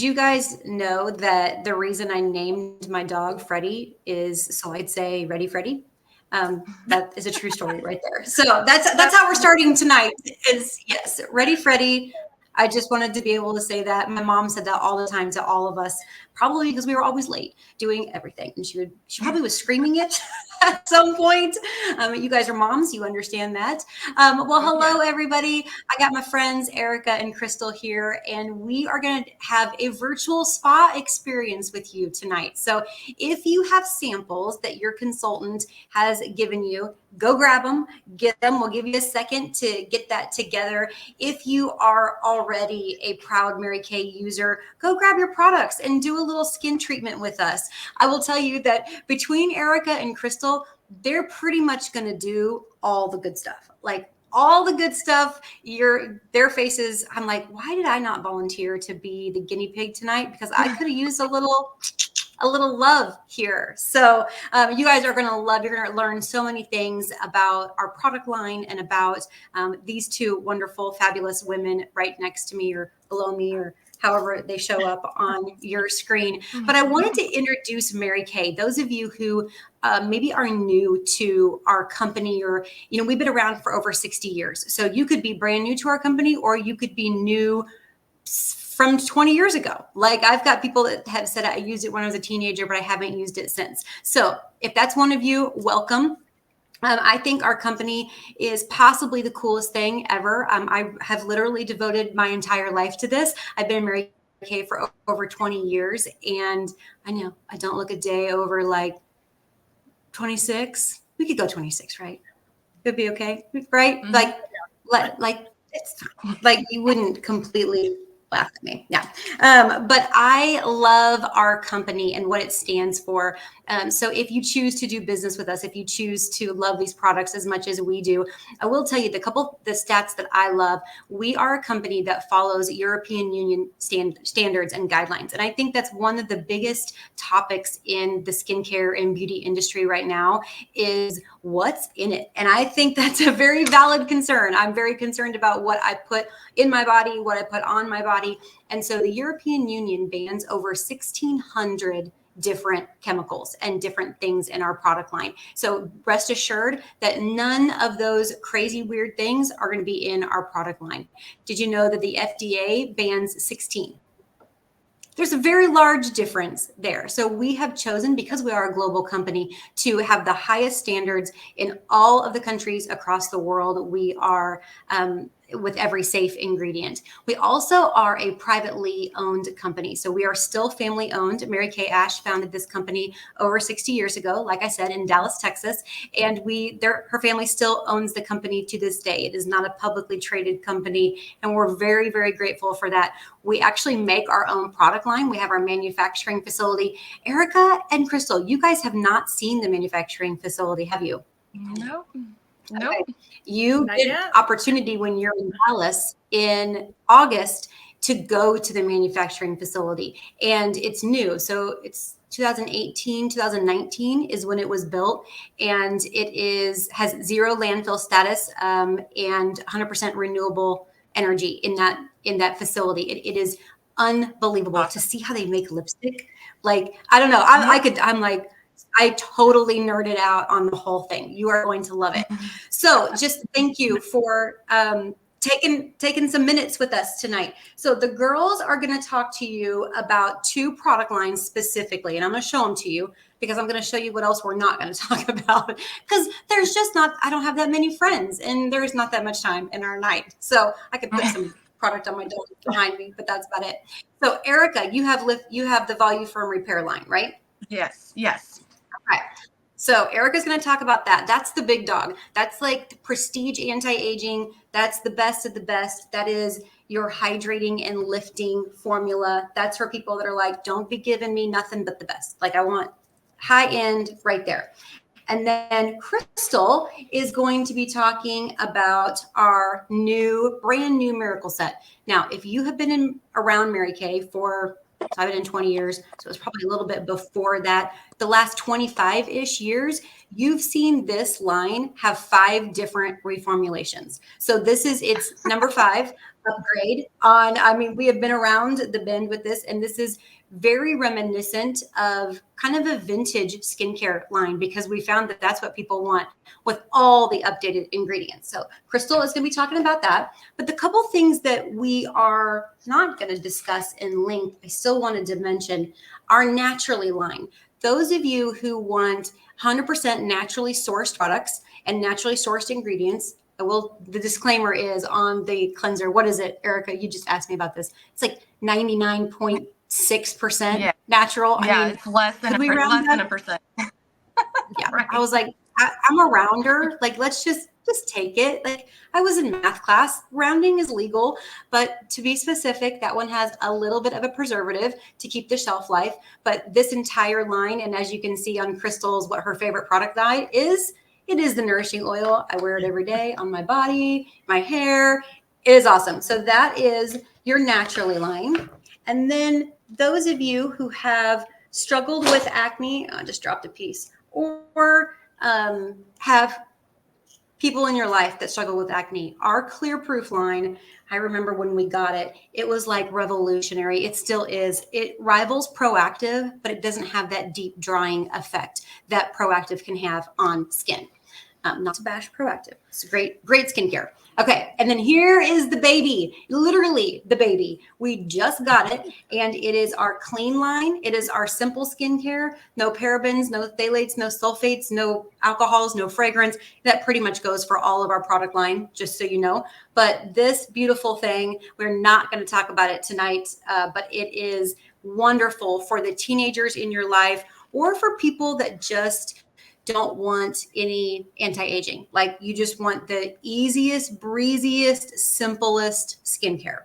you guys know that the reason I named my dog Freddie is so I'd say Ready Freddie? That is a true story right there. So that's how we're starting tonight. Is yes, Ready Freddie. I just wanted to be able to say that. My mom said that all the time to all of us, probably because we were always late doing everything, and she probably was screaming it at some point. You guys are moms, you understand that. Well, hello everybody. I got my friends Erica and Crystal here, and we are going to have a virtual spa experience with you tonight. So if you have samples that your consultant has given you, go grab them, get them. We'll give you a second to get that together. If you are already a proud Mary Kay user, go grab your products and do a little skin treatment with us. I will tell you that between Erica and Crystal, they're pretty much going to do all the good stuff. Like all the good stuff, their faces. I'm like, why did I not volunteer to be the guinea pig tonight? Because I could have used a little love here. So you guys are going to love, you're going to learn so many things about our product line and about these two wonderful, fabulous women right next to me or below me or however they show up on your screen. But I wanted to introduce Mary Kay. Those of you who maybe are new to our company, or, we've been around for over 60 years. So you could be brand new to our company, or you could be new from 20 years ago. Like I've got people that have said I used it when I was a teenager, but I haven't used it since. So if that's one of you, welcome. I think our company is possibly the coolest thing ever. I have literally devoted my entire life to this. I've been Mary Kay for over 20 years, and I know I don't look a day over like 26. We could go 26, right? It'd be okay, right? Mm-hmm. Like it's like you wouldn't completely laugh at me. Yeah. But I love our company and what it stands for. So if you choose to do business with us, if you choose to love these products as much as we do, I will tell you the stats that I love. We are a company that follows European Union standards and guidelines. And I think that's one of the biggest topics in the skincare and beauty industry right now is what's in it. And I think that's a very valid concern. I'm very concerned about what I put in my body, what I put on my body. And so the European Union bans over 1,600 different chemicals and different things in our product line. So rest assured that none of those crazy weird things are going to be in our product line. Did you know that the FDA bans 16? There's a very large difference there. So we have chosen, because we are a global company, to have the highest standards in all of the countries across the world. We are with every safe ingredient. We also are a privately owned company. So we are still family owned. Mary Kay Ash founded this company over 60 years ago, like I said, in Dallas, Texas. And her family still owns the company to this day. It is not a publicly traded company. And we're very, very grateful for that. We actually make our own product line. We have our manufacturing facility. Erica and Crystal, you guys have not seen the manufacturing facility, have you? No. Okay. Nope. You get an opportunity when you're in Dallas in August to go to the manufacturing facility, and it's new. So it's 2018, 2019 is when it was built, and has zero landfill status and 100% renewable energy in that facility. It is unbelievable to see how they make lipstick. Like, I don't know. I totally nerded out on the whole thing. You are going to love it. So just thank you for taking some minutes with us tonight. So the girls are going to talk to you about two product lines specifically, and I'm going to show them to you because I'm going to show you what else we're not going to talk about, because I don't have that many friends and there's not that much time in our night. So I could put some product on my desk behind me, but that's about it. So Erica, you have the Voluform Repair line, right? Yes. Okay. So Erica's going to talk about that. That's the big dog. That's like the prestige anti-aging. That's the best of the best. That is your hydrating and lifting formula. That's for people that are like, don't be giving me nothing but the best. Like, I want high end right there. And then Crystal is going to be talking about our brand new Miracle Set. Now, if you have been around Mary Kay for, I've been in 20 years, so it's probably a little bit before that. The last 25-ish years, you've seen this line have 5 different reformulations. So it's number 5. upgrade on, I mean, we have been around the bend with this, and this is very reminiscent of kind of a vintage skincare line because we found that that's what people want with all the updated ingredients. So Crystal is going to be talking about that. But the couple things that we are not going to discuss in length, I still wanted to mention our Naturally line. Those of you who want 100% naturally sourced products and naturally sourced ingredients, the disclaimer is on the cleanser. What is it, Erica? You just asked me about this. It's like 99.6% natural. Yeah, I mean, it's less than a percent. Yeah. Right. I was like, I'm a rounder. Like, let's just take it. Like, I was in math class. Rounding is legal, but to be specific, that one has a little bit of a preservative to keep the shelf life. But this entire line, and as you can see on Crystal's, what her favorite product line is, it is the nourishing oil. I wear it every day on my body, my hair. It is awesome. So that is your Naturally line. And then those of you who have struggled with acne, I just dropped a piece, or have people in your life that struggle with acne, our Clear Proof line, I remember when we got it, it was like revolutionary. It still is. It rivals Proactive, but it doesn't have that deep drying effect that Proactive can have on skin. Not to bash Proactive. It's great skincare. Okay, and then here is the baby, literally the baby. We just got it, and it is our clean line. It is our simple skincare, no parabens, no phthalates, no sulfates, no alcohols, no fragrance. That pretty much goes for all of our product line, just so you know. But this beautiful thing, we're not going to talk about it tonight, but it is wonderful for the teenagers in your life or for people that just don't want any anti-aging. Like, you just want the easiest, breeziest, simplest skincare.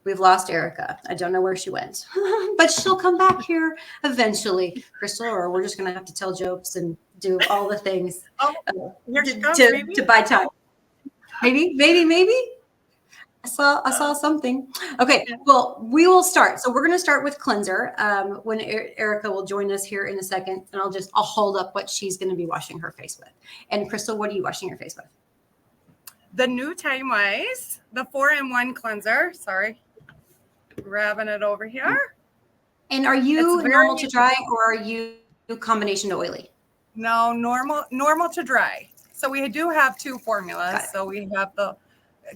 We've lost Erica. I don't know where she went, but she'll come back here eventually, Crystal, or we're just going to have to tell jokes and do all the things to buy time. Maybe. I saw something. Okay, well, we will start. So we're going to start with cleanser. When Erica will join us here in a second, and I'll hold up what she's going to be washing her face with. And Crystal, what are you washing your face with? The new Time Wise, the 4-in-1 cleanser. Sorry, grabbing it over here. And are you normal to dry, or are you combination to oily? No, normal to dry. So we do have two formulas. So we have the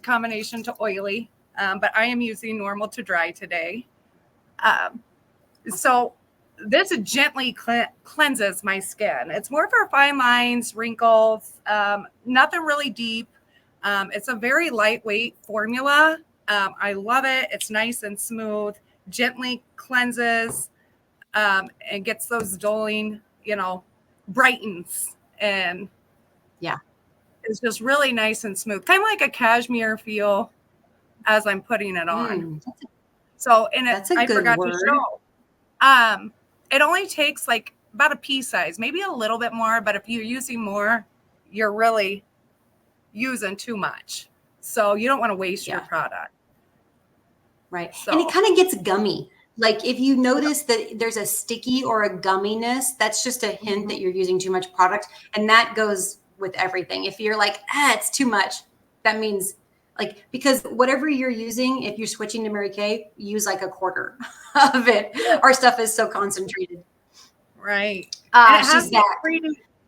combination to oily, but I am using normal to dry today. So this gently cleanses my skin. It's more for fine lines, wrinkles, nothing really deep. It's a very lightweight formula. I love it. It's nice and smooth, gently cleanses, and gets those dulling, brightens, and it's just really nice and smooth, kind of like a cashmere feel as I'm putting it on. So, and I forgot to show. It only takes like about a pea size, maybe a little bit more, but if you're using more, you're really using too much. So you don't want to waste your product. Right. So, and it kind of gets gummy. Like, if you notice that there's a sticky or a gumminess, that's just a hint that you're using too much product. And that goes with everything. If you're like, it's too much, that means, like, because whatever you're using, if you're switching to Mary Kay, use like a quarter of it. Our stuff is so concentrated. Right. She's back.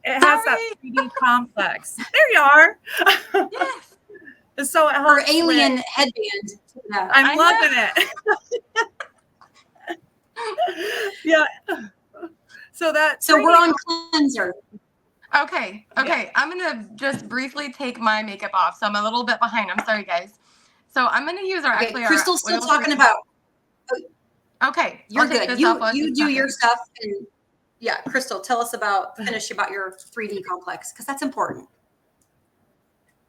It has that 3D complex. There you are. Yes. So it her alien headband. Yeah. I'm loving it. Yeah. So we're on cleanser. Okay. I'm going to just briefly take my makeup off. So I'm a little bit behind. I'm sorry, guys. So I'm going to use Crystal's still talking about. Okay. You're good. You do your stuff. And Crystal, finish about your 3D complex, because that's important.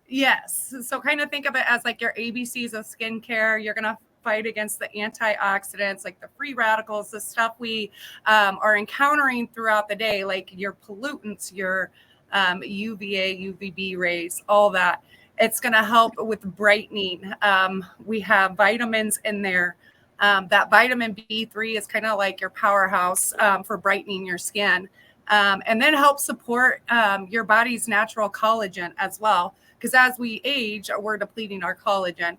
Yes. So kind of think of it as like your ABCs of skincare. You're going to fight against the antioxidants, like the free radicals, the stuff we are encountering throughout the day, like your pollutants, your UVA, UVB rays, all that. It's going to help with brightening. We have vitamins in there. That vitamin B3 is kind of like your powerhouse for brightening your skin, and then help support your body's natural collagen as well. because as we age, we're depleting our collagen.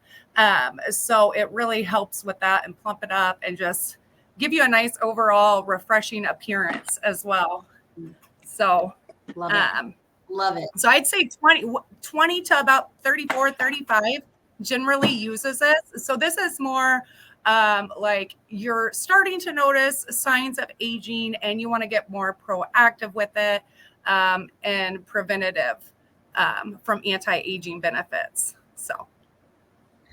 So it really helps with that and plump it up and just give you a nice overall refreshing appearance as well. So Love it. Love it. so I'd say 20 to about 34, 35 generally uses it. So this is more like you're starting to notice signs of aging and you want to get more proactive with it and preventative from anti-aging benefits. So.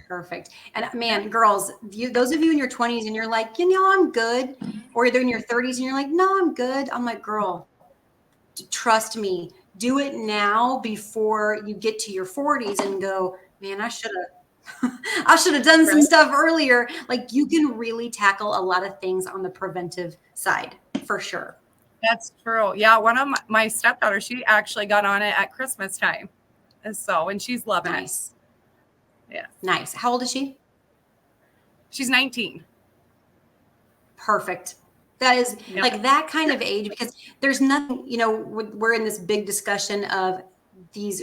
Perfect. And man, girls, those of you in your 20s and you're like, I'm good. Or you're in your 30s and you're like, no, I'm good. I'm like, girl, trust me, do it now before you get to your 40s and go, man, I should have done some stuff earlier. Like you can really tackle a lot of things on the preventive side for sure. That's true. Yeah. One of my stepdaughters, she actually got on it at Christmas time. And she's loving it. Yeah. Nice. How old is she? She's 19. Perfect. That is like that kind of age, because there's nothing, we're in this big discussion of these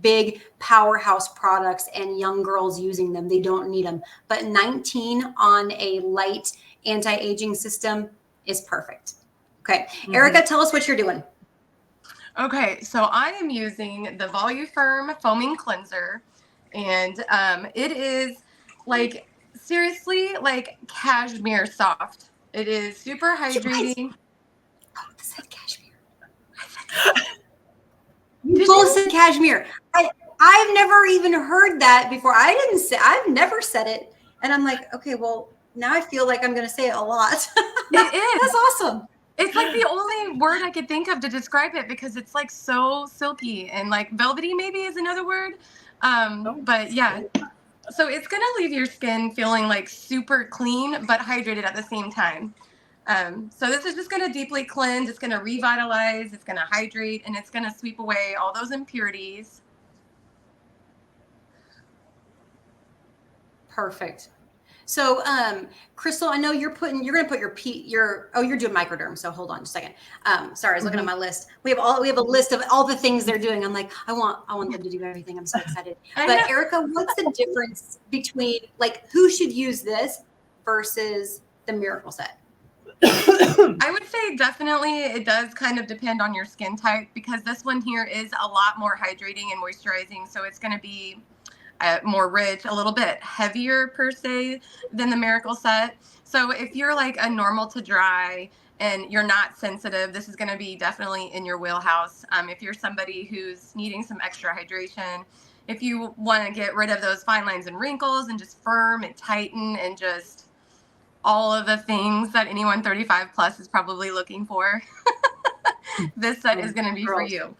big powerhouse products and young girls using them. They don't need them. But 19 on a light anti-aging system is perfect. Okay. Erica, tell us what you're doing. Okay. So I am using the Voluferm Foaming Cleanser. And it is like, seriously, like cashmere soft. It is super hydrating. Oh, this said cashmere. You both said cashmere. I've never even heard that before. I've never said it. And I'm like, okay, well, now I feel like I'm going to say it a lot. It is. That's awesome. It's like the only word I could think of to describe it because it's like so silky and like velvety maybe is another word. But yeah. So it's going to leave your skin feeling like super clean, but hydrated at the same time. So this is just going to deeply cleanse. It's going to revitalize. It's going to hydrate, and it's going to sweep away all those impurities. Perfect. So, Crystal, I know you're going to put you're doing microderm. So hold on just a second. Sorry, I was looking at my list. We have a list of all the things they're doing. I'm like, I want them to do everything. I'm so excited. But Erica, what's the difference between like who should use this versus the Miracle Set? I would say definitely it does kind of depend on your skin type because this one here is a lot more hydrating and moisturizing. So it's going to be more rich, a little bit heavier per se than the Miracle Set. So if you're like a normal to dry and you're not sensitive, this is going to be definitely in your wheelhouse. If you're somebody who's needing some extra hydration, if you want to get rid of those fine lines and wrinkles and just firm and tighten and just all of the things that anyone 35 plus is probably looking for, this set is going to be for you.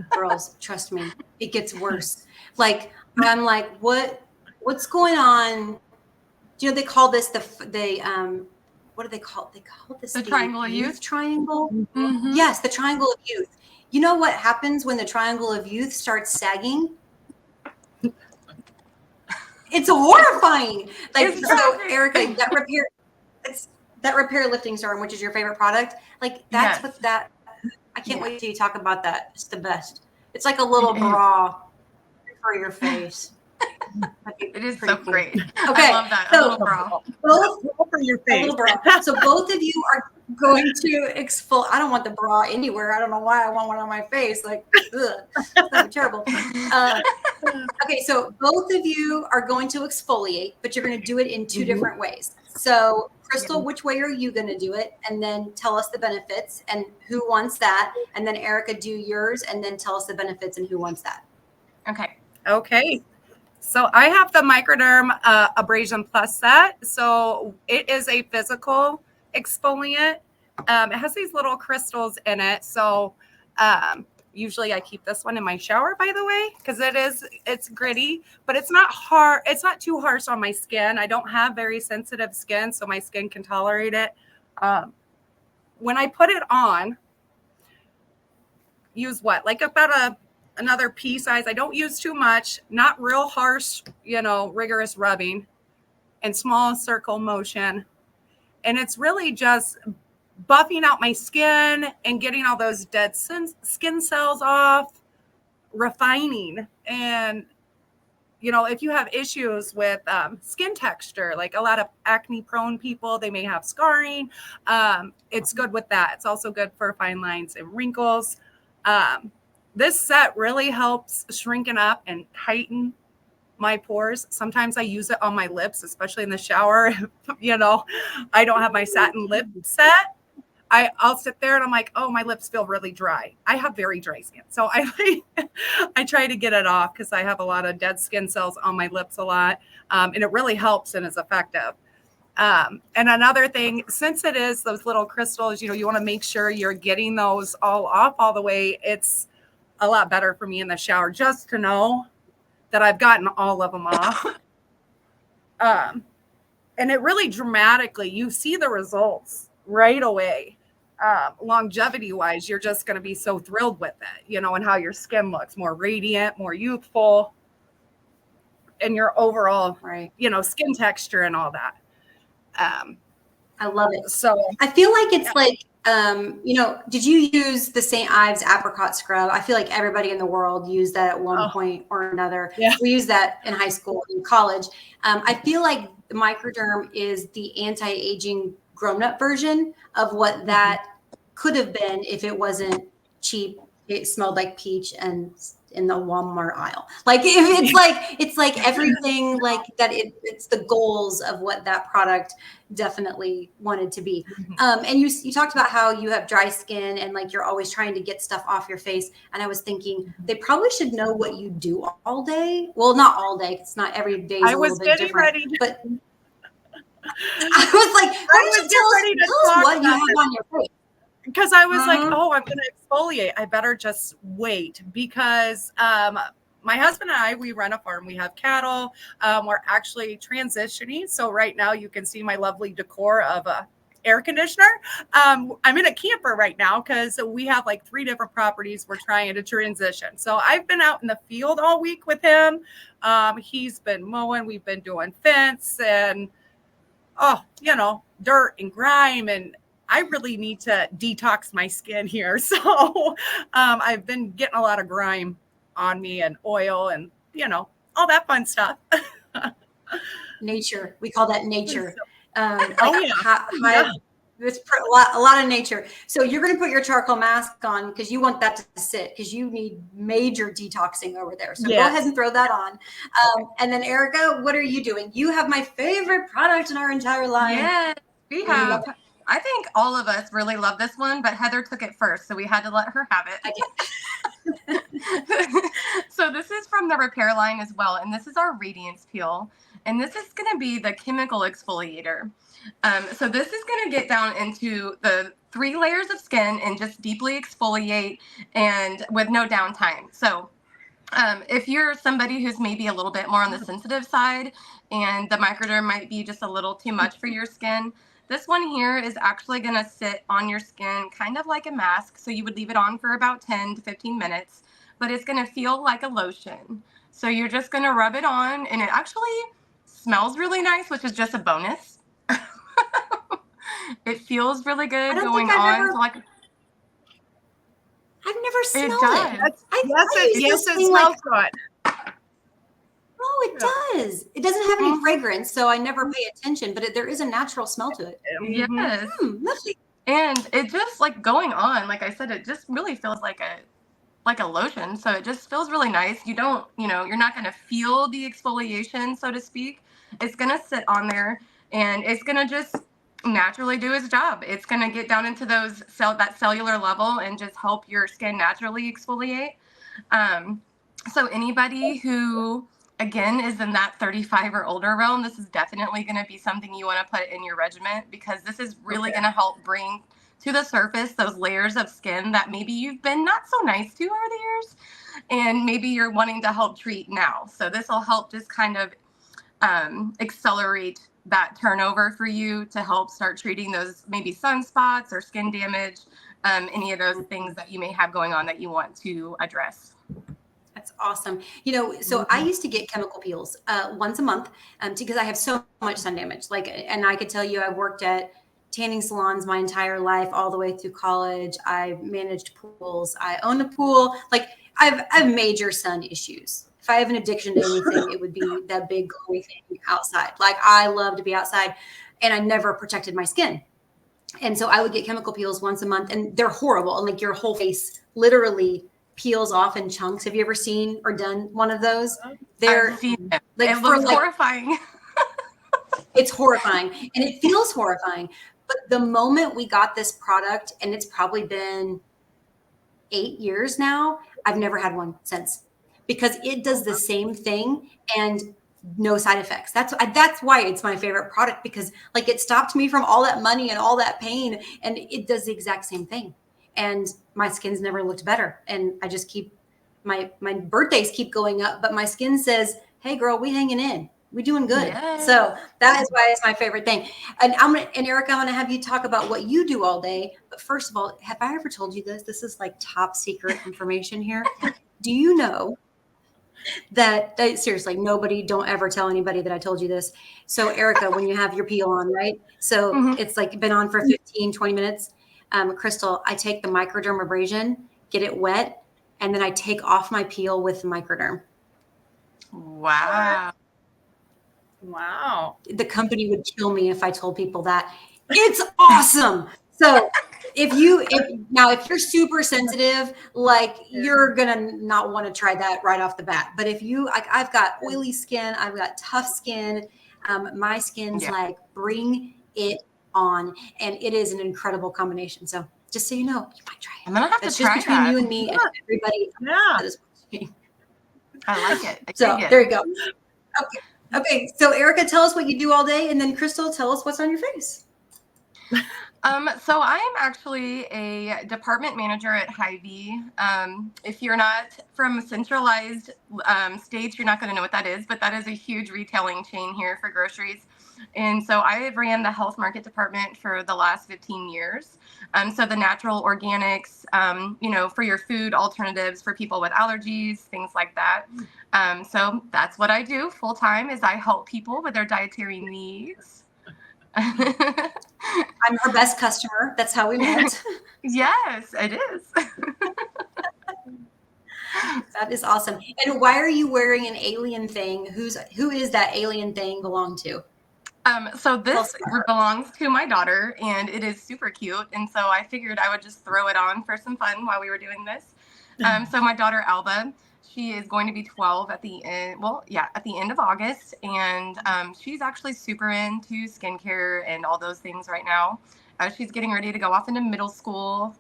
Girls, trust me, it gets worse. Like, I'm like, what's going on? Do you know they call this what do they call it? They call this the triangle of youth triangle. Mm-hmm. Yes, the triangle of youth. You know what happens when the triangle of youth starts sagging? It's horrifying. Like, so Erica, that repair lifting serum, which is your favorite product, like that's what that. I can't wait till you talk about that. It's the best. It's like a little bra for your face. It is so cool. Great. Okay, I love that. A little bra. Both for your face. A little bra. So both of you are going to exfoliate. I don't want the bra anywhere. I don't know why I want one on my face. Like, that's terrible. Okay, so both of you are going to exfoliate, but you're going to do it in two different ways. So, Crystal, which way are you going to do it? And then tell us the benefits and who wants that. And then Erica, do yours and then tell us the benefits and who wants that. Okay. So I have the Microderm Abrasion Plus set. So it is a physical exfoliant. It has these little crystals in it. So usually I keep this one in my shower, by the way, because it's gritty, but it's not hard. It's not too harsh on my skin. I don't have very sensitive skin, so my skin can tolerate it. When I put it on, use what? Like about another pea size. I don't use too much, not real harsh, rigorous rubbing and small circle motion. And it's really just buffing out my skin and getting all those dead skin cells off, refining. And, if you have issues with skin texture, like a lot of acne prone people, they may have scarring. It's good with that. It's also good for fine lines and wrinkles. This set really helps shrinking up and tighten my pores. Sometimes I use it on my lips, especially in the shower. I don't have my satin lip set. I'll sit there and I'm like, oh, my lips feel really dry. I have very dry skin. So I try to get it off because I have a lot of dead skin cells on my lips a lot. And it really helps and is effective. And another thing, since it is those little crystals, you want to make sure you're getting those all off all the way. It's a lot better for me in the shower just to know that I've gotten all of them off. And it really dramatically, you see the results right away. Longevity wise, you're just going to be so thrilled with it, and how your skin looks more radiant, more youthful, and your overall, skin texture and all that. I love it. So I feel like it's like, did you use the St. Ives apricot scrub? I feel like everybody in the world used that at one point or another. Yeah. We used that in high school and college. I feel like the Microderm is the anti-aging grown-up version of what that could have been if it wasn't cheap. It smelled like peach and in the Walmart aisle. Like if it's like everything like that. It's the goals of what that product definitely wanted to be. And you talked about how you have dry skin and like you're always trying to get stuff off your face. And I was thinking they probably should know what you do all day. Well, not all day. It's not every day. I was getting ready, but I was like, why don't you tell us what you have on your face? Because I was like, oh, I'm going to exfoliate. I better just wait because my husband and I, we run a farm. We have cattle. We're actually transitioning. So right now you can see my lovely decor of a air conditioner. I'm in a camper right now because we have like 3 different properties we're trying to transition. So I've been out in the field all week with him. He's been mowing. We've been doing fence and, dirt and grime, and I really need to detox my skin here. So I've been getting a lot of grime on me and oil and, all that fun stuff. Nature. We call that nature. It's a lot of nature. So you're going to put your charcoal mask on because you want that to sit because you need major detoxing over there. So go ahead and throw that on. And then Erica, what are you doing? You have my favorite product in our entire line. Yes, we have. I think all of us really love this one, but Heather took it first, so we had to let her have it. So this is from the Repair line as well, and this is our Radiance Peel, and this is going to be the chemical exfoliator. So this is going to get down into the 3 layers of skin and just deeply exfoliate and with no downtime. So if you're somebody who's maybe a little bit more on the sensitive side and the Microderm might be just a little too much for your skin, this one here is actually going to sit on your skin kind of like a mask. So you would leave it on for about 10 to 15 minutes, but it's going to feel like a lotion. So you're just going to rub it on, and it actually smells really nice, which is just a bonus. It feels really good going on. I've never smelled it. Yes, it smells good. Oh, it does. It doesn't have any fragrance, so I never pay attention, but there is a natural smell to it. Yes. Lovely. And it just like going on, like I said, it just really feels like a lotion. So it just feels really nice. You don't, you're not going to feel the exfoliation, so to speak. It's going to sit on there and it's going to just naturally do its job. It's going to get down into that cellular level and just help your skin naturally exfoliate. So anybody who, again, is in that 35 or older realm, this is definitely going to be something you want to put in your regimen because this is really going to help bring to the surface those layers of skin that maybe you've been not so nice to over the years and maybe you're wanting to help treat now. So this will help just kind of accelerate that turnover for you to help start treating those maybe sunspots or skin damage, any of those things that you may have going on that you want to address. That's awesome. So I used to get chemical peels once a month because I have so much sun damage. And I could tell you, I've worked at tanning salons my entire life, all the way through college. I managed pools. I owned a pool. I've major sun issues. If I have an addiction to anything, it would be that big glowy thing outside. Like I love to be outside, and I never protected my skin. And so I would get chemical peels once a month, and they're horrible. And like your whole face literally peels off in chunks. Have you ever seen or done one of those? They're I've seen it. like It for looks like horrifying. it's horrifying and it feels horrifying. But the moment we got this product, and it's probably been 8 years now, I've never had one since, because it does the same thing and no side effects. That's why it's my favorite product, because like it stopped me from all that money and all that pain, and it does the exact same thing. And my skin's never looked better. And I just keep my birthdays keep going up, but my skin says, "Hey girl, we hanging in. We doing good." Yes. So that is why it's my favorite thing. And Erica, I'm gonna have you talk about what you do all day. But first of all, have I ever told you this? This is like top secret information here. Do you know that seriously, nobody, don't ever tell anybody that I told you this. So Erica, when you have your peel on, right? So it's like been on for 15, 20 minutes. Crystal, I take the microdermabrasion, get it wet, and then I take off my peel with the microderm. Wow. Wow. The company would kill me if I told people that. It's awesome. So if you're super sensitive, like you're gonna not want to try that right off the bat. But if you, like, I've got oily skin, I've got tough skin. My skin's like, bring it on, and it is an incredible combination. So just so you know, you might try it. I'm gonna have That's to just try between that. you and me and everybody Yeah. that is watching. I like it. I So dig it. there you go. Okay. So Erica, tell us what you do all day, and then Crystal, tell us what's on your face. So I am actually a department manager at Hy-Vee. If you're not from centralized states, you're not going to know what that is, but that is a huge retailing chain here for groceries. And so I have ran the health market department for the last 15 years. So the natural organics, for your food alternatives for people with allergies, things like that. So that's what I do full time, is I help people with their dietary needs. I'm her best customer. That's how we met. Yes, it is. That is awesome. And why are you wearing an alien thing? Who is that alien thing belong to? So this belongs to my daughter, and it is super cute. And so I figured I would just throw it on for some fun while we were doing this. So my daughter Alba, she is going to be 12 at the end. Well, yeah, at the end of August, and she's actually super into skincare and all those things right now. She's getting ready to go off into middle school.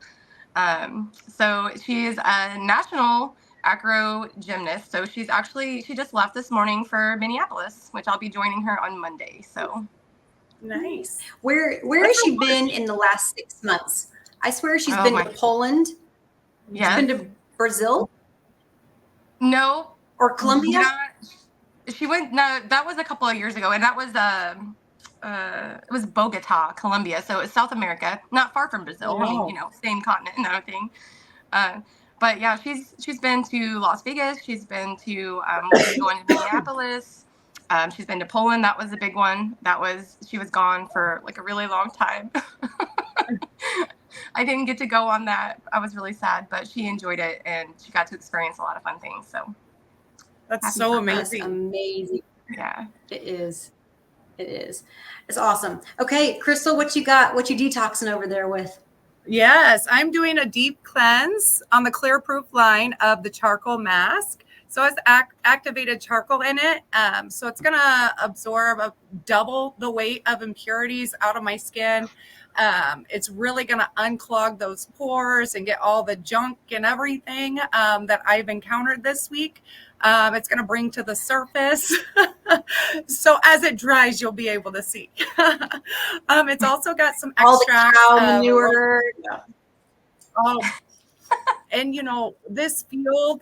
So she is a national acro gymnast. So she just left this morning for Minneapolis, which I'll be joining her on Monday. So Nice. Where has she been in the last 6 months? I swear she's been to Poland. Yeah. She's been to Brazil No. or Colombia. She went. No, that was a couple of years ago, and that was it was Bogota, Colombia. So it's South America, not far from Brazil. Wow. I mean, same continent and everything. But yeah, she's been to Las Vegas. She's been to going to Minneapolis. She's been to Poland. That was a big one. She was gone for like a really long time. I didn't get to go on that. I was really sad, but she enjoyed it and she got to experience a lot of fun things. So That's so amazing. That's amazing. Yeah, it is. It's awesome. Okay, Crystal, what you got? What you detoxing over there with? Yes, I'm doing a deep cleanse on the Clear Proof line of the charcoal mask. So it's activated charcoal in it. So it's going to absorb double the weight of impurities out of my skin. It's really going to unclog those pores and get all the junk and everything that I've encountered this week. It's going to bring to the surface. So as it dries, you'll be able to see. It's also got some extracts. All the cow manure. And this field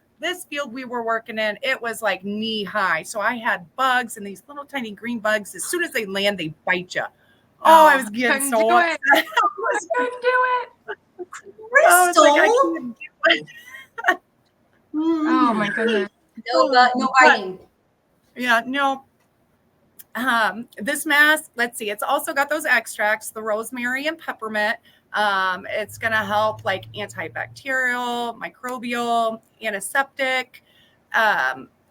we were working in, it was like knee high. So I had bugs, and these little tiny green bugs, as soon as they land, they bite you. Oh, I was getting so upset. I couldn't do it. Crystal. I couldn't do it. Oh my goodness. No biting. Yeah, no. This mask, let's see, it's also got those extracts, the rosemary and peppermint. It's going to help like antibacterial, microbial, antiseptic.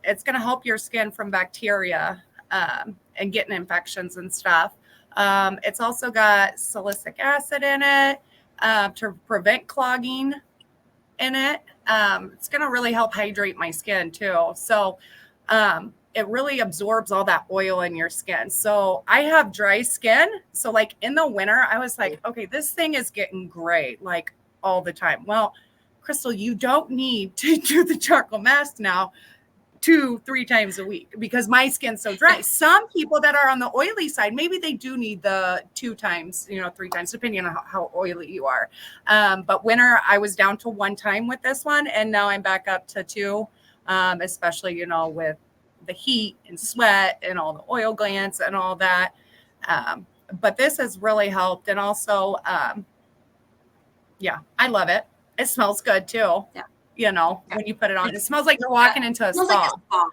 It's going to help your skin from bacteria and getting infections and stuff. It's also got salicylic acid in it to prevent clogging in it. It's going to really help hydrate my skin too. So it really absorbs all that oil in your skin. So I have dry skin. So like in the winter, I was like, okay, this thing is getting gray like all the time. Well, Crystal, you don't need to do the charcoal mask now 2-3 times a week because my skin's so dry. Some people that are on the oily side, maybe they do need the 2 times, 3 times, depending on how oily you are. But winter, I was down to 1 time with this one, and now I'm back up to 2, especially, with the heat and sweat and all the oil glands and all that. But this has really helped. And also, I love it. It smells good too. Yeah. When you put it on, it smells like you're walking into a spa. Like a spa.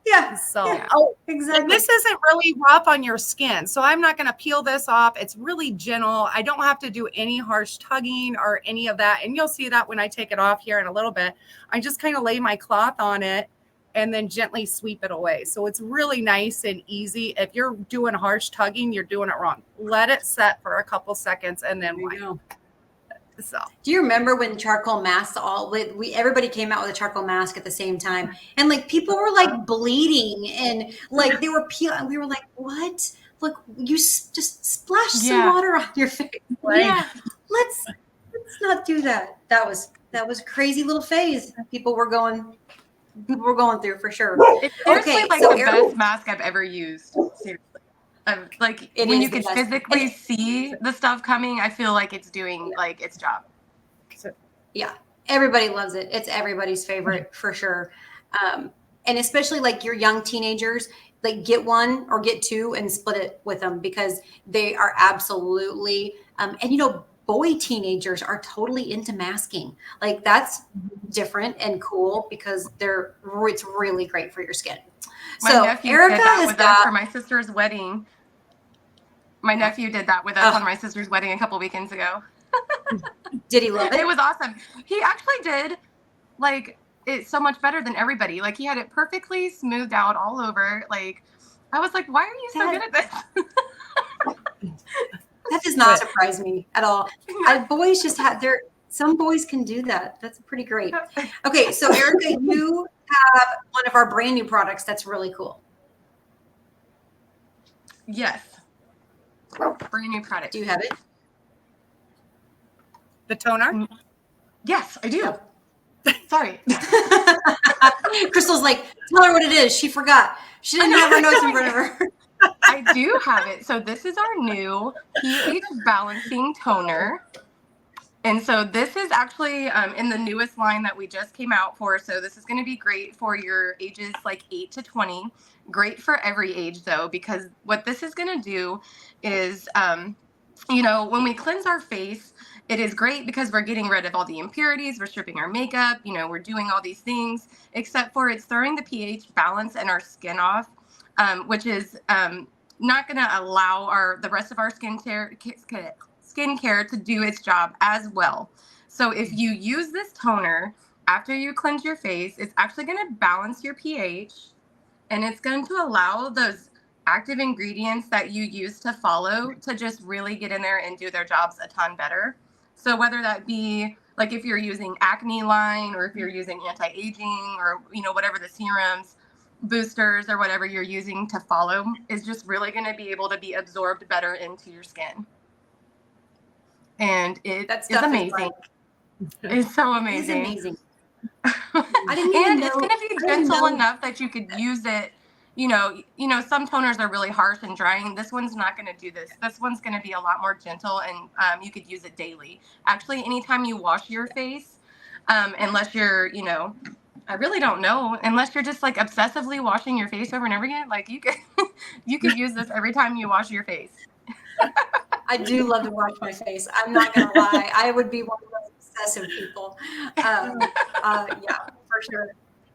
Yeah. So, yeah, exactly. And this isn't really rough on your skin. So I'm not going to peel this off. It's really gentle. I don't have to do any harsh tugging or any of that. And you'll see that when I take it off here in a little bit. I just kind of lay my cloth on it and then gently sweep it away. So it's really nice and easy. If you're doing harsh tugging, you're doing it wrong. Let it set for a couple seconds and then wipe. So, do you remember when charcoal masks everybody came out with a charcoal mask at the same time, and like people were like bleeding and like they were peeling. We were like, "What? Look, you just splash some water on your face." Right. Yeah, let's not do that. That was a crazy little phase people were going through for sure. It's seriously the best mask I've ever used. Seriously. When you can physically see the stuff coming, I feel like it's doing its job. Yeah, everybody loves it. It's everybody's favorite for sure. And especially like your young teenagers, like get 1 or get 2 and split it with them because they are absolutely, and boy teenagers are totally into masking. Like that's different and cool because it's really great for your skin. My nephew did that with us for my sister's wedding. My nephew did that with us on my sister's wedding a couple weekends ago. Did he love it? It was awesome. He actually did it so much better than everybody. Like he had it perfectly smoothed out all over. Like I was like, why are you so good at this? That does not surprise me at all. Boys just some boys can do that. That's pretty great. Okay, so Erica, you have one of our brand new products that's really cool. Yes. Brand new product. Do you have it? The toner? Yes, I do. Sorry. Crystal's like, tell her what it is. She forgot. She didn't have her notes in front of her. I do have it. So this is our new pH balancing toner. And so this is actually in the newest line that we just came out for. So this is going to be great for your ages 8 to 20. Great for every age though, because what this is going to do is, when we cleanse our face, it is great because we're getting rid of all the impurities. We're stripping our makeup. We're doing all these things, except for it's throwing the pH balance in our skin off, which is not going to allow the rest of our skincare to do its job as well. So if you use this toner after you cleanse your face, it's actually going to balance your pH, and it's going to allow those active ingredients that you use to follow to just really get in there and do their jobs a ton better. So whether that be if you're using acne line or if you're using anti-aging or whatever the serums, boosters or whatever you're using to follow is just really going to be able to be absorbed better into your skin. And it's amazing. It's so amazing. It's amazing. I didn't even know. It's going to be gentle enough that you could use it. Some toners are really harsh and drying. This one's not going to do this. This one's going to be a lot more gentle, and you could use it daily. Actually, anytime you wash your face, unless you're, I really don't know, unless you're just obsessively washing your face over and over again, you could use this every time you wash your face. I do love to wash my face. I'm not going to lie. I would be one of those obsessive people. Yeah, for sure.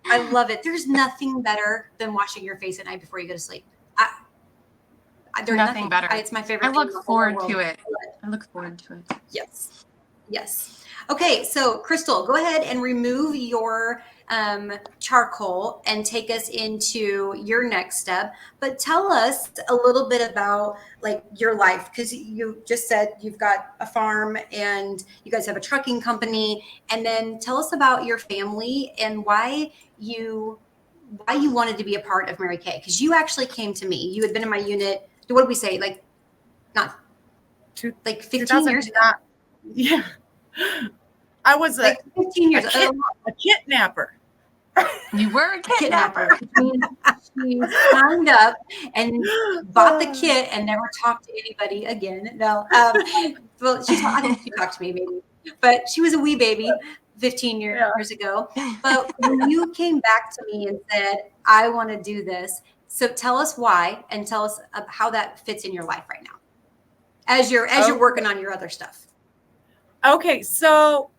I love it. There's nothing better than washing your face at night before you go to sleep. There's Nothing better. It's my favorite. I thing in the look whole forward world. to it. I look forward to it. Yes. Yes. Okay. So Crystal, go ahead and remove your charcoal and take us into your next step. But tell us a little bit about like your life, because you just said you've got a farm and you guys have a trucking company. And then tell us about your family and why you wanted to be a part of Mary Kay. Because you actually came to me. You had been in my unit. What did we say? Like not like 15 years ago. Yeah. I was Like 15 years. a kidnapper. You were a kidnapper. She signed up and bought the kit and never talked to anybody again. No, well, I think she talked to me maybe, but she was a wee baby 15 years ago. But when you came back to me and said, "I want to do this," so tell us why and tell us how that fits in your life right now, as you're working on your other stuff. Okay, so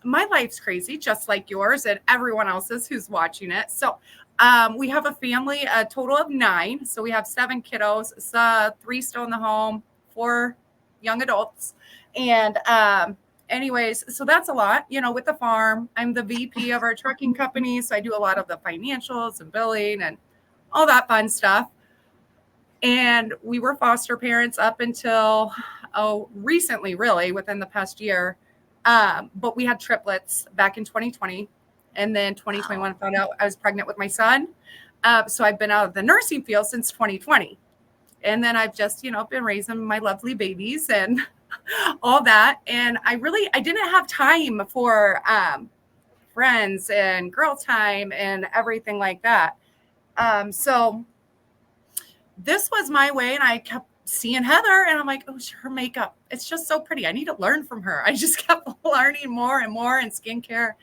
my life's crazy, just like yours and everyone else's who's watching it. So we have a family, a total of 9. So we have 7 kiddos, 3 still in the home, 4 young adults. And anyways, so that's a lot, with the farm. I'm the VP of our trucking company. So I do a lot of the financials and billing and all that fun stuff. And we were foster parents up until recently, really, within the past year. But we had triplets back in 2020. And then 2021, found out I was pregnant with my son. So I've been out of the nursing field since 2020. And then I've just, been raising my lovely babies and all that. And I didn't have time for friends and girl time and everything like that. So this was my way, and I kept seeing Heather, and I'm like, oh, her makeup, it's just so pretty. I need to learn from her. I just kept learning more and more in skincare.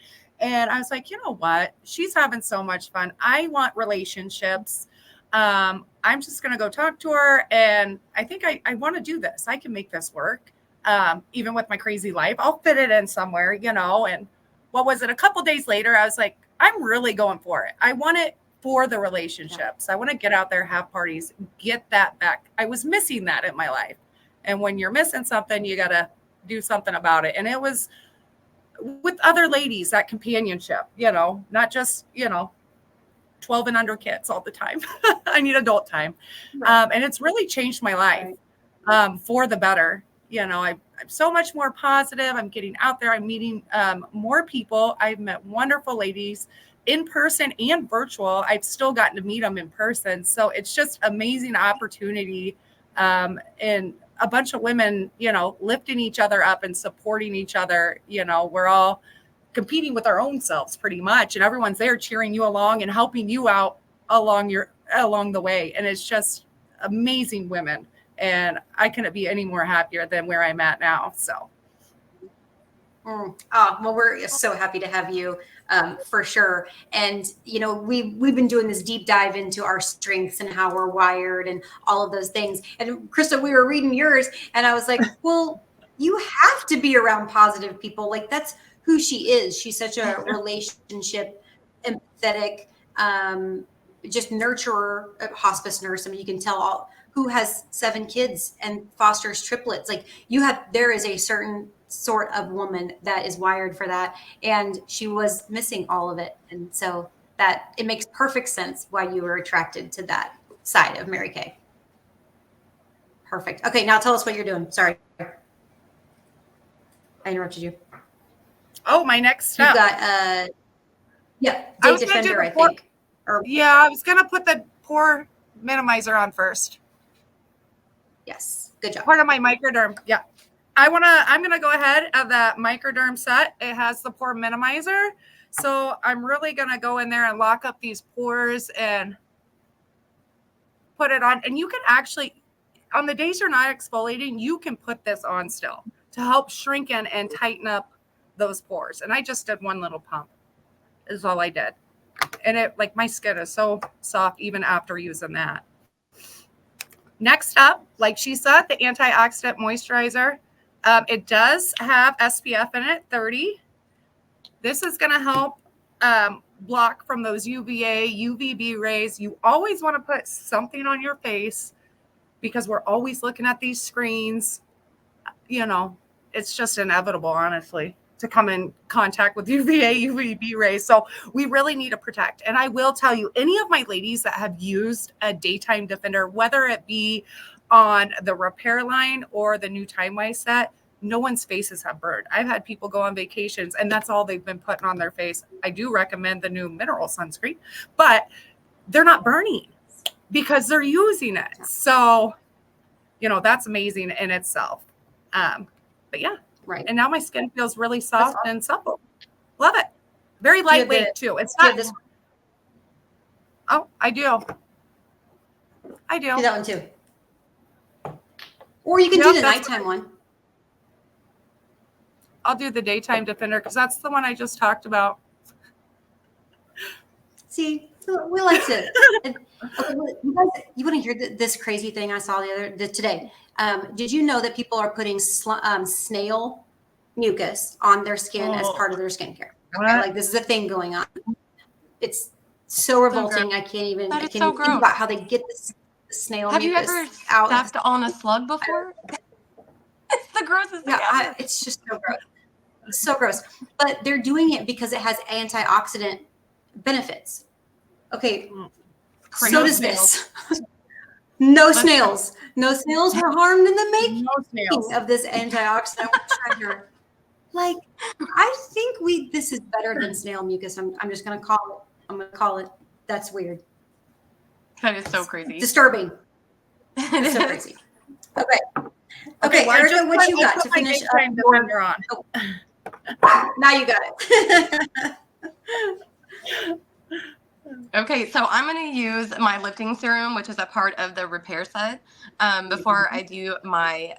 And I was like, you know what? She's having so much fun. I want relationships. I'm just going to go talk to her. And I think I want to do this. I can make this work. Even with my crazy life, I'll fit it in somewhere, and what was it? A couple days later, I was like, I'm really going for it. I want it for the relationships. I want to get out there, have parties, get that back. I was missing that in my life. And when you're missing something, you got to do something about it. And it was with other ladies, that companionship, not just, 12 and under kids all the time. I need adult time. And it's really changed my life for the better. I'm so much more positive. I'm getting out there. I'm meeting more people. I've met wonderful ladies in person and virtual. I've still gotten to meet them in person. So it's just amazing opportunity. And a bunch of women, lifting each other up and supporting each other. We're all competing with our own selves pretty much. And everyone's there cheering you along and helping you out along the way. And it's just amazing women. And I couldn't be any more happier than where I'm at now. So. Oh, well, we're so happy to have you for sure. And, we've been doing this deep dive into our strengths and how we're wired and all of those things. And Krista, we were reading yours and I was like, well, you have to be around positive people. Like that's who she is. She's such a relationship, empathetic, just nurturer, hospice nurse. I mean, you can tell who has 7 kids and fosters triplets. Like there is a certain sort of woman that is wired for that, and she was missing all of it, and so that it makes perfect sense why you were attracted to that side of Mary Kay. Perfect. Okay, now tell us what you're doing. Sorry, I interrupted you. Oh, my next step. You got Day Defender, I think. I was gonna put the pore minimizer on first. Yes, good job. Part of my microderm. Yeah. I'm going to go ahead of that microderm set. It has the pore minimizer. So I'm really going to go in there and lock up these pores and put it on. And you can actually, on the days you're not exfoliating, you can put this on still to help shrink in and tighten up those pores. And I just did one little pump is all I did. And my skin is so soft even after using that. Next up, like she said, the antioxidant moisturizer. It does have SPF in it, 30. This is going to help block from those UVA, UVB rays. You always want to put something on your face because we're always looking at these screens. You know, it's just inevitable, honestly, to come in contact with UVA, UVB rays. So we really need to protect. And I will tell you, any of my ladies that have used a daytime defender, whether it be on the repair line or the new TimeWise set, no one's faces have burned. I've had people go on vacations and that's all they've been putting on their face. I do recommend the new mineral sunscreen, but they're not burning because they're using it. So, you know, that's amazing in itself. But yeah. Right. And now my skin feels really soft and supple. Love it. Very lightweight too. It's not this. Oh, I do. Do that one too. Or you can do the nighttime one. I'll do the daytime defender because that's the one I just talked about. See, we like to. Okay, you want to hear this crazy thing I saw today? Did you know that people are putting snail mucus on their skin as part of their skincare? Okay, like this is a thing going on. It's so revolting. I can't even. I can't even think about how they get this snail Have mucus you ever out. stepped on a slug before? It's the grossest thing ever. It's just so gross. So gross. But they're doing it because it has antioxidant benefits. Okay. So does this. No snails. No snails were harmed in the making of this antioxidant treasure. Like, I think this is better than snail mucus. I'm just going to call it. I'm going to call it. That's weird. That is so crazy. Disturbing. It's so crazy. Okay, Erica, what you got to finish up? Now you got it. Okay, so I'm going to use my lifting serum, which is a part of the repair set, before I do my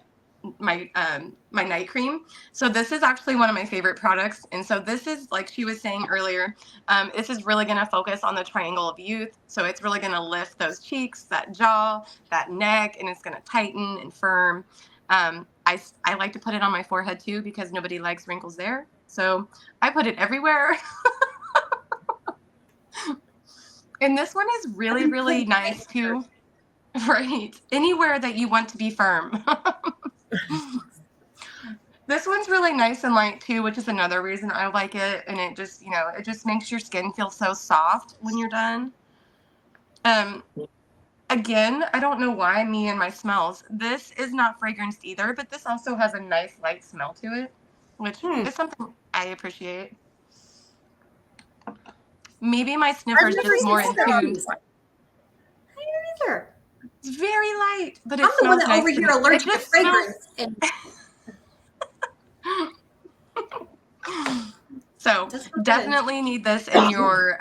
night cream. So this is actually one of my favorite products. And so this is, like she was saying earlier, this is really going to focus on the triangle of youth. So it's really going to lift those cheeks, that jaw, that neck, and it's going to tighten and firm. I like to put it on my forehead too because nobody likes wrinkles there. So I put it everywhere. And this one is really, really nice too. Right. Anywhere that you want to be firm. This one's really nice and light too, which is another reason I like it. And it just, it just makes your skin feel so soft when you're done. Again, I don't know why me and my smells. This is not fragranced either, but this also has a nice light smell to it, which is something I appreciate. Maybe my sniffer's just more in tune. Either. It's very light, but it I'm the one that nice over here allergic to fragrance. So definitely need this in your,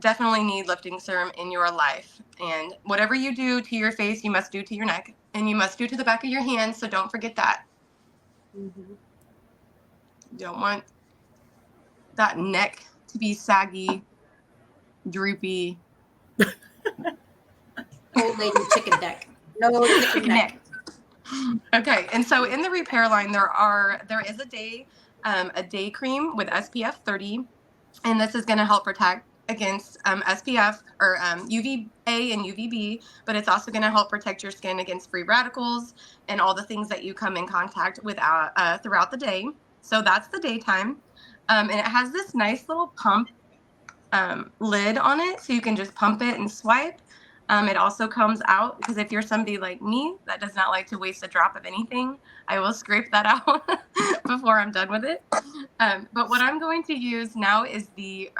definitely need lifting serum in your life. And whatever you do to your face, you must do to your neck. And you must do to the back of your hands, so don't forget that. Mm-hmm. You don't want that neck to be saggy, droopy. Old lady chicken neck. No chicken neck. Okay, and so in the repair line, there is a day cream with SPF 30, and this is going to help protect against SPF or UVA and UVB, but it's also going to help protect your skin against free radicals and all the things that you come in contact with throughout the day. So that's the daytime, and it has this nice little pump lid on it, so you can just pump it and swipe. It also comes out because if you're somebody like me that does not like to waste a drop of anything, I will scrape that out before I'm done with it. But what I'm going to use now is the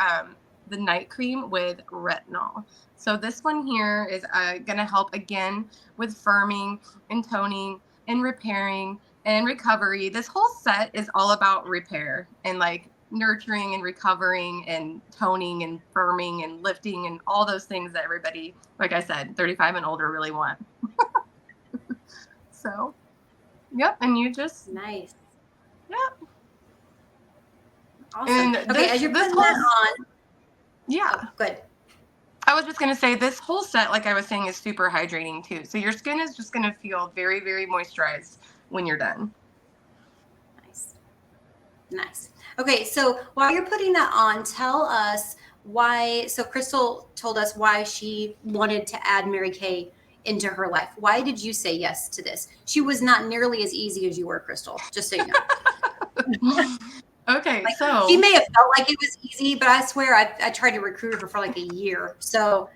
night cream with retinol. So this one here is going to help again with firming and toning and repairing and recovery. This whole set is all about repair and like nurturing and recovering and toning and firming and lifting and all those things that everybody, like I said, 35 and older really want. So, yep. And you just nice. Yep. Awesome. And okay, as you're putting that on. Yeah. Oh, good. I was just going to say this whole set, like I was saying, is super hydrating too. So your skin is just going to feel very, very moisturized when you're done. Nice. Okay, so while you're putting that on, tell us why. So Crystal told us why she wanted to add Mary Kay into her life? Why did you say yes to this? She was not nearly as easy as you were, Crystal, just so you know. Okay, Like, so she may have felt like it was easy, but I swear I tried to recruit her for like a year. So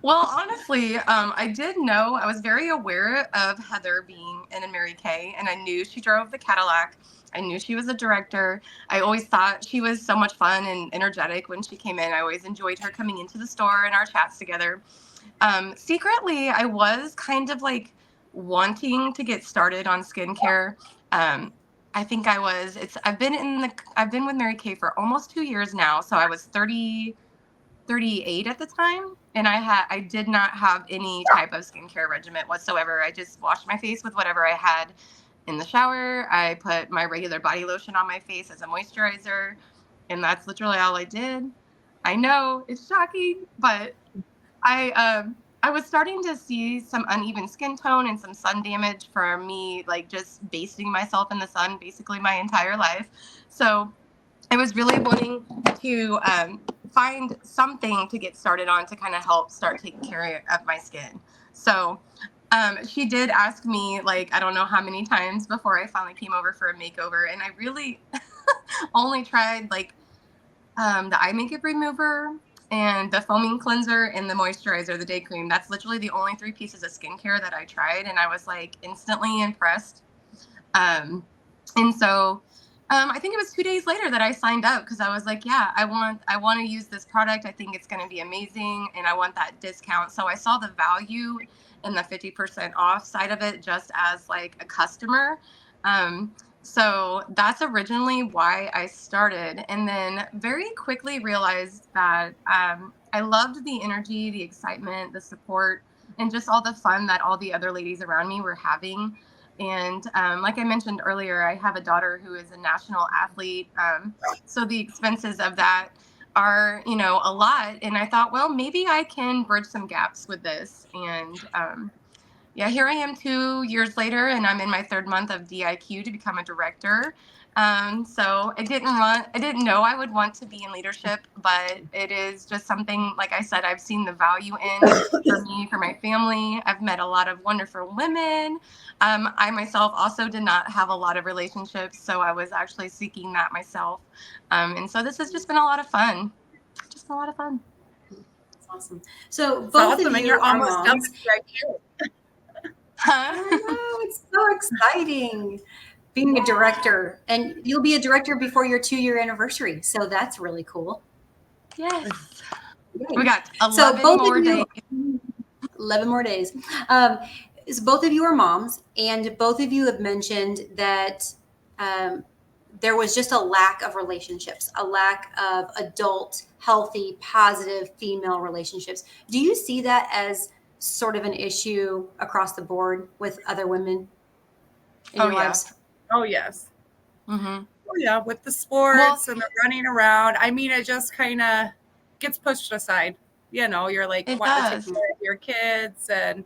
well, honestly, I did know, I was very aware of Heather being in a Mary Kay, and I knew she drove the Cadillac. I knew she was a director. I always thought she was so much fun and energetic when she came in. I always enjoyed her coming into the store and our chats together. Secretly, I was kind of like wanting to get started on skincare. I think I've been with Mary Kay for almost 2 years now. So I was 38 at the time, and I did not have any type of skincare regimen whatsoever. I just washed my face with whatever I had in the shower. I put my regular body lotion on my face as a moisturizer, and that's literally all I did. I know it's shocking, but I was starting to see some uneven skin tone and some sun damage from me, like just basting myself in the sun basically my entire life. So I was really wanting to find something to get started on to kind of help start taking care of my skin. So she did ask me, like, I don't know how many times before I finally came over for a makeover. And I really only tried like the eye makeup remover and the foaming cleanser and the moisturizer, the day cream. That's literally the only 3 pieces of skincare that I tried. And I was like instantly impressed. And so I think it was 2 days later that I signed up because I was like, yeah, I want to use this product. I think it's going to be amazing. And I want that discount. So I saw the value in the 50% off side of it just as like a customer. So that's originally why I started. And then very quickly realized that I loved the energy, the excitement, the support, and just all the fun that all the other ladies around me were having. And like I mentioned earlier, I have a daughter who is a national athlete. So the expenses of that are, a lot. And I thought, well, maybe I can bridge some gaps with this. And yeah, here I am 2 years later, and I'm in my 3rd month of DIQ to become a director. So I didn't know I would want to be in leadership, but it is just something, like I said, I've seen the value in for me, for my family. I've met a lot of wonderful women. I myself also did not have a lot of relationships, so I was actually seeking that myself. And so this has just been a lot of fun. Just a lot of fun. that's awesome. So It's both awesome, of and you you're are almost done moms. with DIQ. I know, it's so exciting being a director, and you'll be a director before your 2-year anniversary. So that's really cool. Yes. Yay. We got 11 So both more of you, days. 11 more days. So both of you are moms, and both of you have mentioned that there was just a lack of relationships, a lack of adult, healthy, positive female relationships. Do you see that as sort of an issue across the board with other women in Oh, your yeah. lives? Oh, yes. Mm-hmm. Oh, yeah, with the sports and the running around. I mean, it just kind of gets pushed aside. You're like, It want to does. take care of your kids and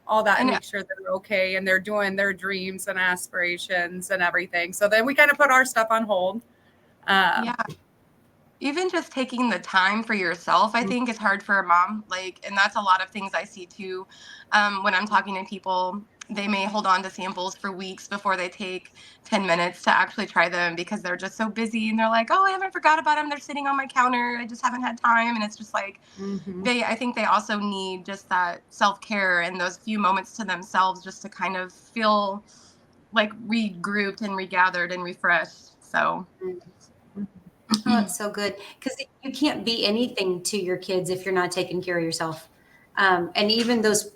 all that and And make sure they're okay and they're doing their dreams and aspirations and everything. So then we kind of put our stuff on hold. yeah, even just taking the time for yourself, I think is hard for a mom. And that's a lot of things I see too. When I'm talking to people, they may hold on to samples for weeks before they take 10 minutes to actually try them because they're just so busy and they're like, oh, I haven't forgot about them. They're sitting on my counter. I just haven't had time. And it's just like, I think they also need just that self-care and those few moments to themselves just to kind of feel like regrouped and regathered and refreshed. So Oh, that's so good, because you can't be anything to your kids if you're not taking care of yourself. And even those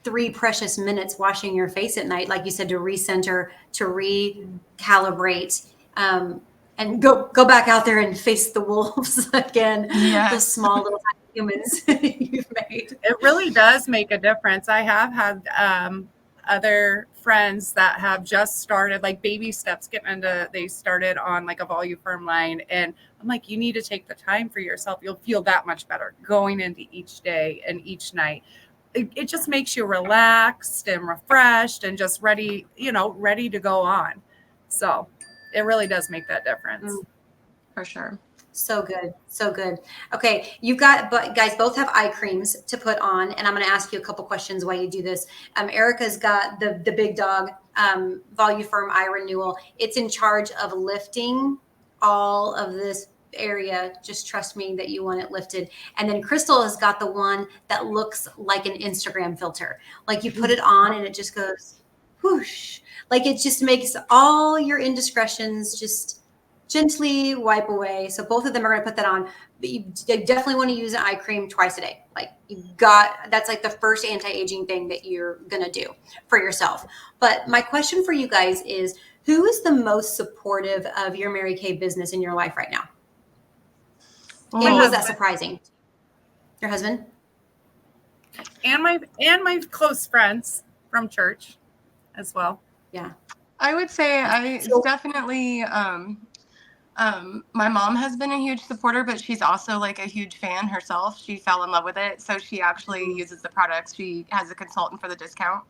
3 precious minutes washing your face at night, like you said, to recenter, to recalibrate, and go back out there and face the wolves again. Yes. Those small little tiny humans you've made. It really does make a difference. I have had other friends that have just started like baby steps they started on like a Voluform line, and I'm like, you need to take the time for yourself. You'll feel that much better going into each day and each night. It just makes you relaxed and refreshed and just ready to go on. So it really does make that difference. For sure. So good. So good. Okay. You've got, but guys both have eye creams to put on. And I'm going to ask you a couple questions while you do this. Erica's got the big dog, Voluform Eye Renewal. It's in charge of lifting all of this area. Just trust me that you want it lifted. And then Crystal has got the one that looks like an Instagram filter. Like you put it on and it just goes whoosh. Like it just makes all your indiscretions just gently wipe away. So both of them are going to put that on. But you definitely want to use an eye cream twice a day. Like that's like the first anti-aging thing that you're going to do for yourself. But my question for you guys is, who is the most supportive of your Mary Kay business in your life right now? And was that surprising? Your husband? And my close friends from church as well. Yeah. I would say it's definitely my mom has been a huge supporter, but she's also like a huge fan herself. She fell in love with it. So she actually uses the products. She has a consultant for the discount.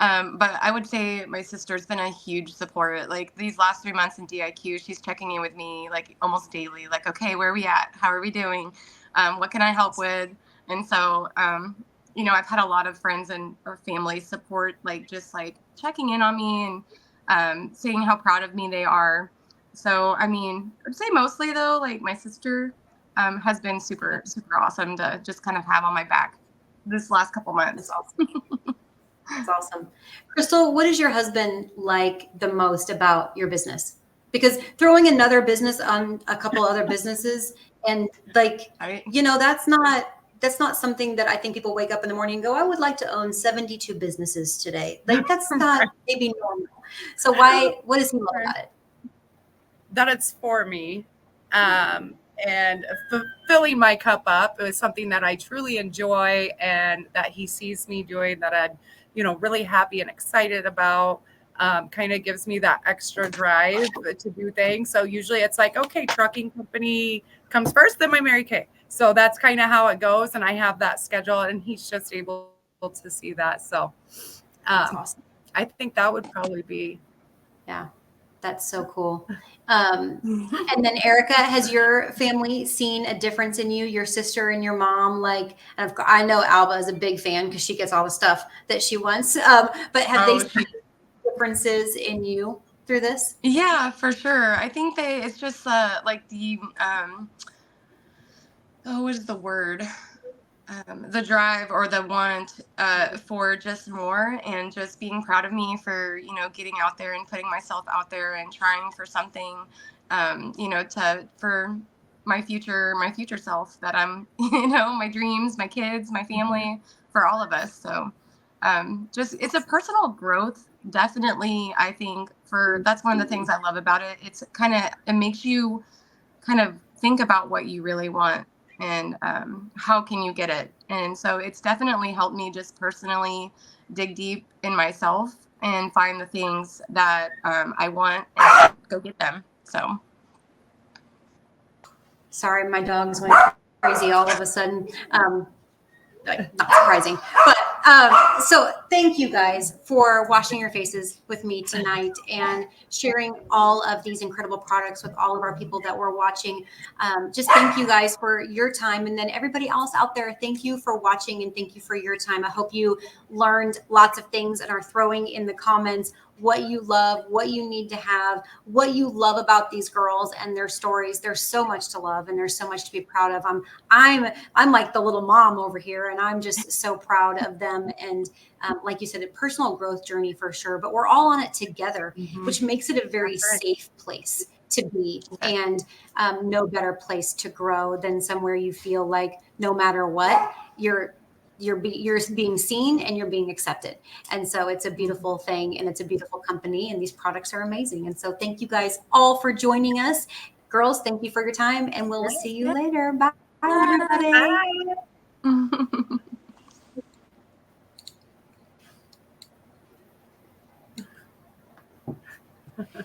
But I would say my sister's been a huge support. Like these last 3 months in DIQ, she's checking in with me like almost daily. Like, okay, where are we at? How are we doing? What can I help with? And so, I've had a lot of friends and or family support, like just like checking in on me and saying how proud of me they are. So, I mean, I'd say mostly though, like my sister has been super, super awesome to just kind of have on my back this last couple months. That's awesome. That's awesome. Crystal, what is your husband like the most about your business? Because throwing another business on a couple other businesses and like, that's not something that I think people wake up in the morning and go, I would like to own 72 businesses today. Like that's not maybe normal. So what does he love about it? That it's for me. And filling my cup up. It was something that I truly enjoy and that he sees me doing that I'm, really happy and excited about. Kind of gives me that extra drive to do things. So usually it's like, okay, trucking company comes first, then my Mary Kay. So that's kind of how it goes. And I have that schedule and he's just able to see that. So That's awesome. I think that would probably be. Yeah. That's so cool. And then Erica, has your family seen a difference in you, your sister and your mom? Like, and I know Alba is a big fan because she gets all the stuff that she wants. But have they seen differences in you through this? Yeah, for sure. I think it's just like the, what is the word? The drive or the want for just more and just being proud of me for, getting out there and putting myself out there and trying for something, for my future self that I'm, my dreams, my kids, my family, for all of us. So just it's a personal growth. Definitely, I think that's one of the things I love about it. It makes you kind of think about what you really want and how can you get it. And so it's definitely helped me just personally dig deep in myself and find the things that I want and go get them. So sorry, my dogs went crazy all of a sudden. Not surprising, but so thank you guys for washing your faces with me tonight and sharing all of these incredible products with all of our people that were watching. Just thank you guys for your time, and then everybody else out there, thank you for watching and thank you for your time. I hope you learned lots of things and are throwing in the comments what you love, what you need to have, what you love about these girls and their stories. There's so much to love and there's so much to be proud of. I'm like the little mom over here and I'm just so proud of them. And like you said, a personal growth journey for sure, but we're all on it together, which makes it a very safe place to be and no better place to grow than somewhere you feel like no matter what, you're being seen and you're being accepted. And so it's a beautiful thing and it's a beautiful company and these products are amazing. And so thank you guys all for joining us. Girls, thank you for your time and we'll see you later. Bye, everybody. Bye.